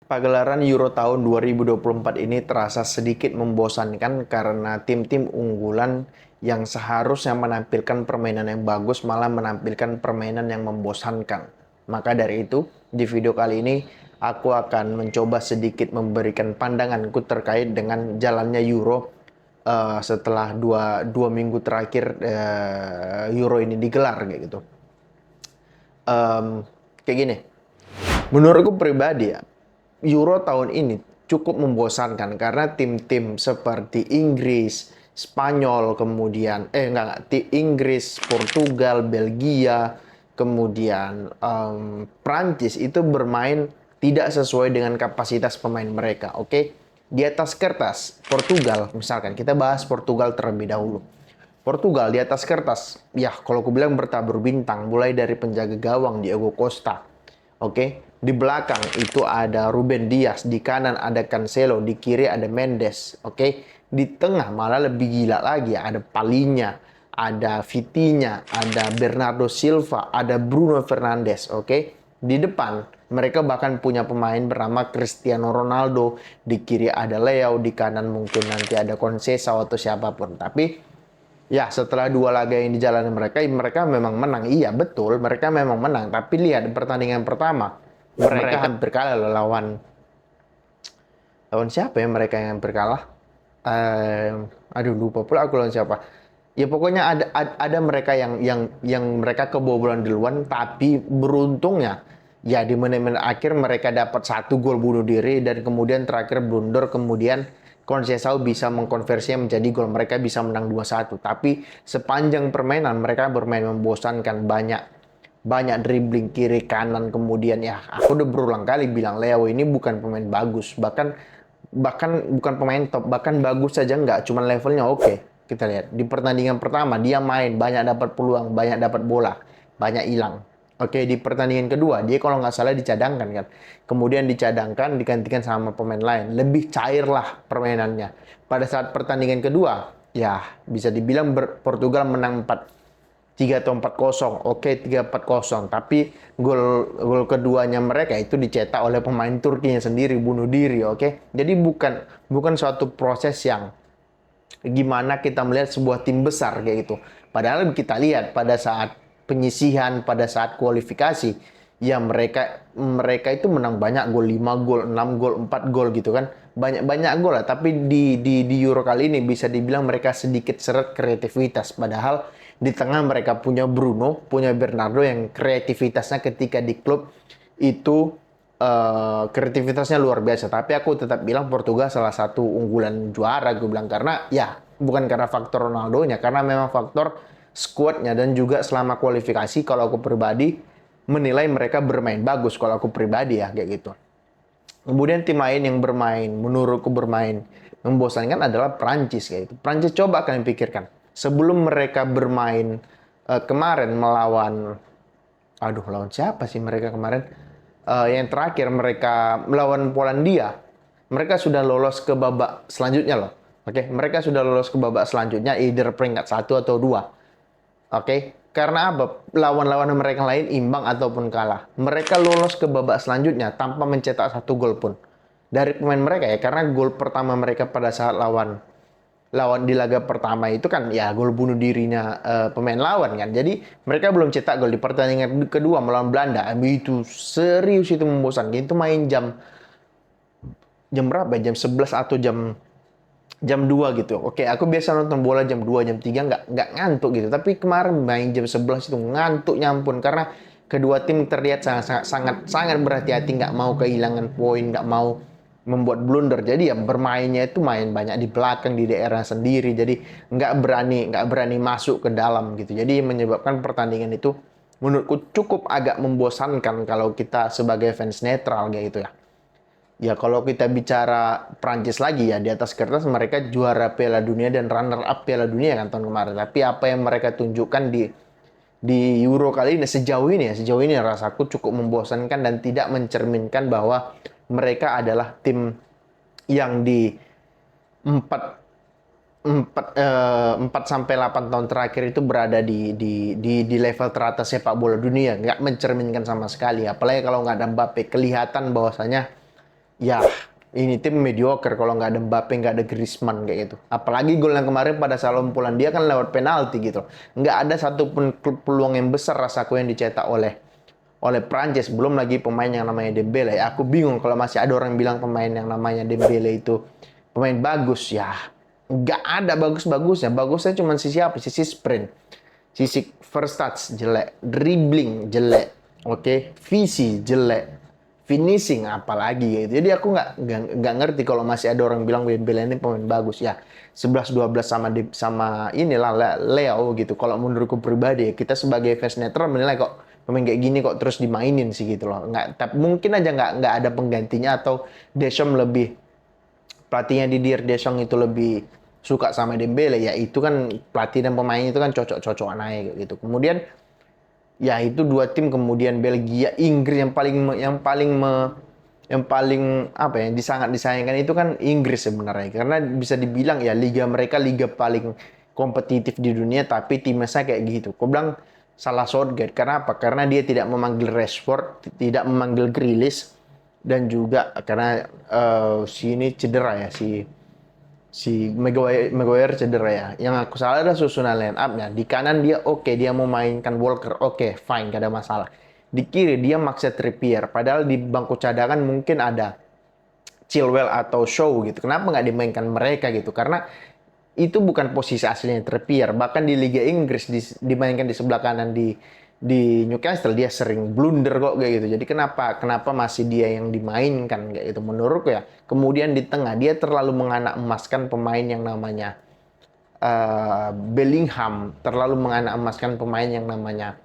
Pagelaran Euro tahun 2024 ini terasa sedikit membosankan karena tim-tim unggulan yang seharusnya menampilkan permainan yang bagus malah menampilkan permainan yang membosankan. Maka dari itu, di video kali ini aku akan mencoba sedikit memberikan pandanganku terkait dengan jalannya Euro setelah dua minggu terakhir Euro ini digelar kayak gitu. Kayak gini, menurutku pribadi ya, Euro tahun ini cukup membosankan karena tim-tim seperti Inggris, Spanyol, kemudian Inggris, Portugal, Belgia, kemudian Prancis itu bermain tidak sesuai dengan kapasitas pemain mereka. Oke, di atas kertas Portugal, misalkan kita bahas Portugal terlebih dahulu. Portugal di atas kertas, ya kalau aku bilang bertabur bintang, mulai dari penjaga gawang Diego Costa. Oke, di belakang itu ada Ruben Dias, di kanan ada Cancelo, di kiri ada Mendes. Oke, di tengah malah lebih gila lagi, ada Palhinha, ada Vitinha, ada Bernardo Silva, ada Bruno Fernandes. Oke, di depan mereka bahkan punya pemain bernama Cristiano Ronaldo, di kiri ada Leo, di kanan mungkin nanti ada Conceição atau siapapun. Tapi ya, setelah dua laga yang dijalani mereka memang menang. Iya, betul, mereka memang menang. Tapi lihat pertandingan pertama, mereka hampir kalah loh lawan lawan siapa ya mereka yang hampir kalah? Aduh, lupa pula aku lawan siapa. Ya pokoknya ada mereka yang mereka kebobolan duluan, tapi beruntungnya ya di menit-menit akhir mereka dapat satu gol bunuh diri dan kemudian terakhir blunder, kemudian Conceição bisa mengkonversinya menjadi gol, mereka bisa menang 2-1. Tapi sepanjang permainan mereka bermain membosankan, banyak banyak dribbling kiri kanan, kemudian ya aku udah berulang kali bilang Leo ini bukan pemain bagus, bahkan bahkan bukan pemain top, bahkan bagus saja nggak, cuman levelnya oke. Kita lihat di pertandingan pertama dia main banyak, dapat peluang, banyak dapat bola, banyak hilang. Oke, di pertandingan kedua dia kalau nggak salah dicadangkan kan, kemudian dicadangkan digantikan sama pemain lain, lebih cair lah permainannya. Pada saat pertandingan kedua ya bisa dibilang Portugal menang 3 atau 4-0. Oke, 3-4-0. Tapi gol gol keduanya mereka itu dicetak oleh pemain Turkinya sendiri, bunuh diri, oke. Jadi bukan bukan suatu proses yang gimana kita melihat sebuah tim besar kayak gitu. Padahal kita lihat pada saat penyisihan, pada saat kualifikasi, ya mereka mereka itu menang banyak gol, 5 gol, 6 gol, 4 gol gitu kan. Banyak-banyak gol lah, tapi di Euro kali ini bisa dibilang mereka sedikit seret kreativitas. Padahal di tengah mereka punya Bruno, punya Bernardo yang kreativitasnya ketika di klub itu kreativitasnya luar biasa. Tapi aku tetap bilang Portugal salah satu unggulan juara, gue bilang, karena ya bukan karena faktor Ronaldonya, karena memang faktor squadnya dan juga selama kualifikasi kalau aku pribadi menilai mereka bermain bagus kalau aku pribadi ya kayak gitu. Kemudian tim lain yang bermain, menurutku bermain membosankan adalah Prancis kayak gitu. Prancis coba kalian pikirkan, sebelum mereka bermain kemarin melawan, aduh lawan siapa sih mereka kemarin? Yang terakhir mereka melawan Polandia, mereka sudah lolos ke babak selanjutnya loh. Oke, mereka sudah lolos ke babak selanjutnya, either peringkat 1 atau 2. Oke, karena apa? Lawan-lawan mereka lain imbang ataupun kalah. Mereka lolos ke babak selanjutnya tanpa mencetak satu gol pun dari pemain mereka ya. Karena gol pertama mereka pada saat lawan lawan di laga pertama itu kan ya gol bunuh dirinya pemain lawan kan. Jadi mereka belum cetak gol di pertandingan kedua melawan Belanda. Itu serius, itu membosankan. Itu main jam jam berapa? Jam 11 atau jam jam 2 gitu. Oke, aku biasa nonton bola jam 2 jam 3 nggak ngantuk gitu. Tapi kemarin main jam 11 itu ngantuk nyampun karena kedua tim terlihat sangat berhati-hati, nggak mau kehilangan poin, nggak mau membuat blunder. Jadi ya bermainnya itu main banyak di belakang di daerah sendiri. Jadi nggak berani masuk ke dalam gitu. Jadi menyebabkan pertandingan itu menurutku cukup agak membosankan kalau kita sebagai fans netral kayak gitu ya. Ya kalau kita bicara Prancis lagi ya, di atas kertas mereka juara Piala Dunia dan runner up Piala Dunia kan tahun kemarin. Tapi apa yang mereka tunjukkan di Euro kali ini sejauh ini rasaku cukup membosankan dan tidak mencerminkan bahwa mereka adalah tim yang di 4 4 sampai 8 tahun terakhir itu berada di level teratas sepak bola dunia, nggak mencerminkan sama sekali. Apalagi kalau nggak ada Mbappe, kelihatan bahwasanya ya ini tim mediocre kalau nggak ada Mbappe, nggak ada Griezmann kayak gitu. Apalagi gol yang kemarin pada saat umpulan dia kan lewat penalti gitu. Nggak ada satupun peluang yang besar rasaku yang dicetak oleh Prancis. Belum lagi pemain yang namanya Dembele. Aku bingung kalau masih ada orang bilang pemain yang namanya Dembele itu pemain bagus. Ya nggak ada bagus-bagusnya. Bagusnya cuma sisi apa? Sisi sprint, sisi first touch jelek, dribbling jelek, oke, visi jelek, finishing apalagi gitu. Jadi aku nggak ngerti kalau masih ada orang bilang Dembele ini pemain bagus ya. 11-12 sama inilah Leo gitu. Kalau menurutku pribadi, kita sebagai fans netral menilai kok pemain kayak gini kok terus dimainin sih gitu loh. Nggak, tapi mungkin aja nggak ada penggantinya atau Deschamps lebih, pelatihnya Didier Deschamps itu lebih suka sama Dembele, ya itu kan pelatih dan pemain itu kan cocok-cocokan aja gitu. Kemudian ya itu dua tim, kemudian Belgia, Inggris yang paling apa ya, sangat disayangkan itu kan Inggris sebenarnya, karena bisa dibilang ya liga mereka liga paling kompetitif di dunia, tapi timnya kayak gitu. Kau bilang salah Southgate, karena apa? Karena dia tidak memanggil Rashford, tidak memanggil Grealish, dan juga karena si ini cedera ya, si Maguire cedera ya. Yang aku salah adalah susunan line up-nya. Di kanan dia oke, dia mau mainkan Walker, oke, fine, gak ada masalah. Di kiri dia maksa Trippier, padahal di bangku cadangan mungkin ada Chilwell atau Shaw gitu. Kenapa nggak dimainkan mereka gitu? Karena itu bukan posisi aslinya Trippier. Bahkan di Liga Inggris dimainkan di sebelah kanan di Newcastle dia sering blunder kok kayak gitu. Jadi kenapa masih dia yang dimainkan kayak gitu menurutku ya. Kemudian di tengah dia terlalu menganak emaskan pemain yang namanya Bellingham, terlalu menganak emaskan pemain yang namanya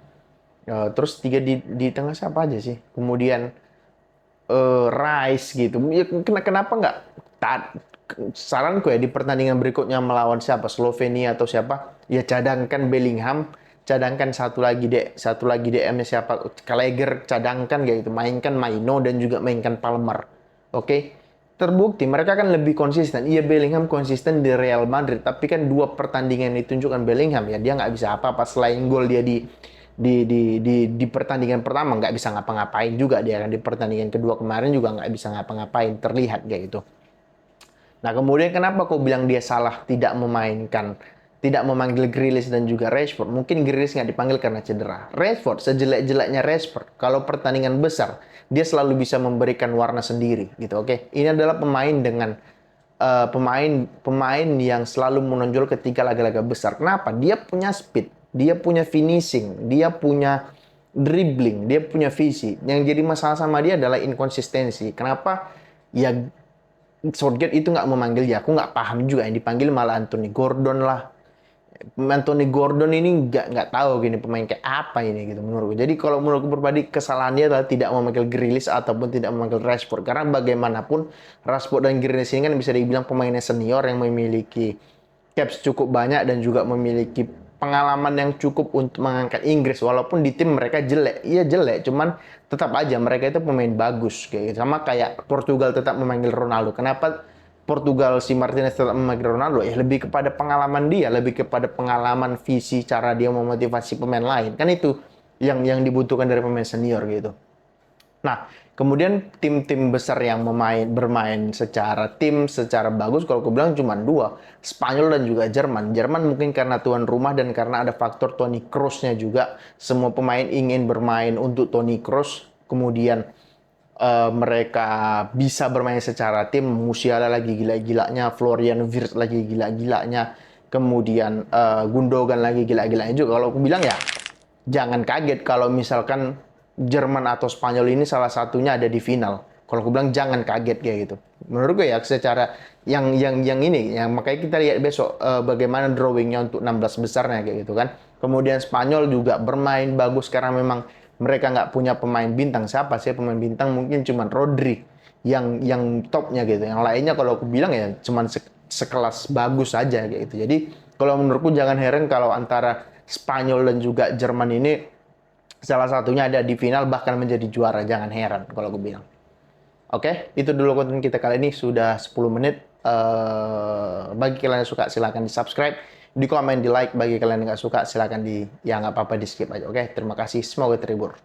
terus tiga di tengah siapa aja sih? Kemudian Rice gitu. Ya, kenapa nggak saranku ya di pertandingan berikutnya melawan siapa, Slovenia atau siapa, ya cadangkan Bellingham, cadangkan satu lagi DM-nya siapa, Gallagher, cadangkan gitu, mainkan Maino dan juga mainkan Palmer. Oke. Terbukti mereka kan lebih konsisten. Iya, Bellingham konsisten di Real Madrid, tapi kan dua pertandingan ditunjukkan Bellingham ya dia nggak bisa apa-apa selain gol dia di pertandingan pertama, nggak bisa ngapa-ngapain juga dia kan. Di pertandingan kedua kemarin juga nggak bisa ngapa-ngapain, terlihat kayak gitu. Nah, kemudian kenapa kau bilang dia salah tidak memanggil Grealish dan juga Rashford? Mungkin Grealish nggak dipanggil karena cedera. Rashford, sejelek-jeleknya Rashford, kalau pertandingan besar, dia selalu bisa memberikan warna sendiri gitu. Oke, ini adalah pemain dengan pemain yang selalu menonjol ketika laga-laga besar. Kenapa? Dia punya speed, dia punya finishing, dia punya dribbling, dia punya visi. Yang jadi masalah sama dia adalah inkonsistensi. Kenapa? Ya Southgate itu nggak memanggil dia. Aku nggak paham juga, yang dipanggil malah Anthony Gordon lah. Anthony Gordon ini nggak tahu gini pemain kayak apa ini gitu menurutku. Jadi kalau menurutku pribadi kesalahan dia adalah tidak memanggil Grealish ataupun tidak memanggil Rashford, karena bagaimanapun Rashford dan Grealish ini kan bisa dibilang pemainnya senior yang memiliki caps cukup banyak dan juga memiliki pengalaman yang cukup untuk mengangkat Inggris, walaupun di tim mereka jelek. Iya jelek, cuman tetap aja mereka itu pemain bagus kayak gitu. Sama kayak Portugal tetap memanggil Ronaldo. Kenapa Portugal si Martinez tetap memanggil Ronaldo? Ya lebih kepada pengalaman dia, lebih kepada pengalaman, visi, cara dia memotivasi pemain lain. Kan itu yang dibutuhkan dari pemain senior gitu. Nah, kemudian tim-tim besar yang bermain secara bagus, kalau aku bilang cuma dua, Spanyol dan juga Jerman. Jerman mungkin karena tuan rumah dan karena ada faktor Toni Kroos-nya juga. Semua pemain ingin bermain untuk Toni Kroos, kemudian mereka bisa bermain secara tim. Musiala lagi gila-gilanya, Florian Wirtz lagi gila-gilanya, kemudian Gundogan lagi gila-gilanya juga. Kalau aku bilang ya, jangan kaget kalau misalkan Jerman atau Spanyol ini salah satunya ada di final. Kalau aku bilang jangan kaget kayak gitu. Menurut gue ya secara yang ini, yang makanya kita lihat besok bagaimana drawingnya untuk 16 besarnya kayak gitu kan. Kemudian Spanyol juga bermain bagus karena memang mereka nggak punya pemain bintang. Siapa sih pemain bintang? Mungkin cuma Rodri yang topnya gitu. Yang lainnya kalau aku bilang ya cuma sekelas bagus aja kayak gitu. Jadi kalau menurutku jangan heran kalau antara Spanyol dan juga Jerman ini salah satunya ada di final bahkan menjadi juara. Jangan heran kalau aku bilang. Oke, itu dulu konten kita kali ini, sudah 10 menit. Bagi kalian yang suka silahkan di subscribe, di komen, di like. Bagi kalian yang nggak suka silahkan ya nggak apa-apa di skip aja. Oke, terima kasih, semoga terhibur.